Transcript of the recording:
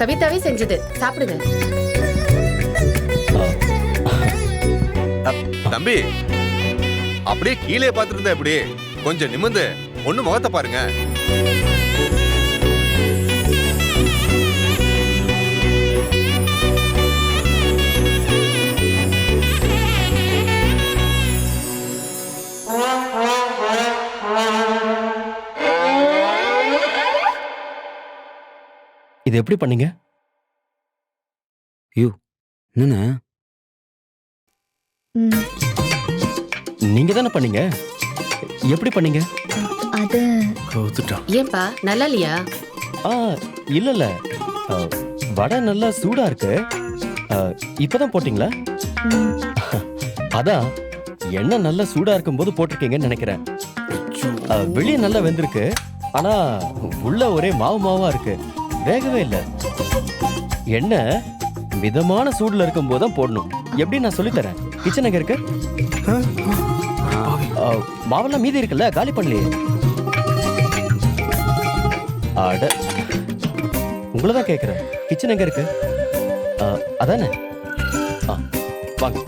கவிதாவே செஞ்சது. சாப்பிடுங்க. தம்பி, அப்படியே கீழே பார்த்துட்டு இருந்தா எப்படி? கொஞ்சம் நிமிந்து ஒண்ணு முகத்தை பாருங்க. இது எப்படி பண்ணீங்க? ஐயோ என்னண்ணே? நீங்க தானே பண்ணீங்க? எப்படி பண்ணீங்க? அது கவுத்துட்டான். ஏன்பா நல்லா இல்லையா? இல்ல இல்ல, வடை நல்லா சூடா இருக்கு. இப்பதான் போட்டீங்களா? அதான் எண்ணெய் நல்லா சூடா இருக்கும் போது போட்டிருக்கீங்கன்னு நினைக்கிறேன். வெளியே நல்லா வெந்திருக்கு, ஆனா உள்ள ஒரே மாவு மாவா இருக்கு, வேகவே இல்ல. எண்ணெய் மிதமான சூடுல இருக்கும் போதுதான் போடணும். எப்படி நான் சொல்லித்தரேன். கிச்சன் எங்க இருக்கு? மாவெல்லாம் மீதி இருக்குல்ல, காலி பண்ணலையே. அட, உங்களதான் கேக்குறேன். கிச்சன் எங்க இருக்கு? அதானே? வாங்க.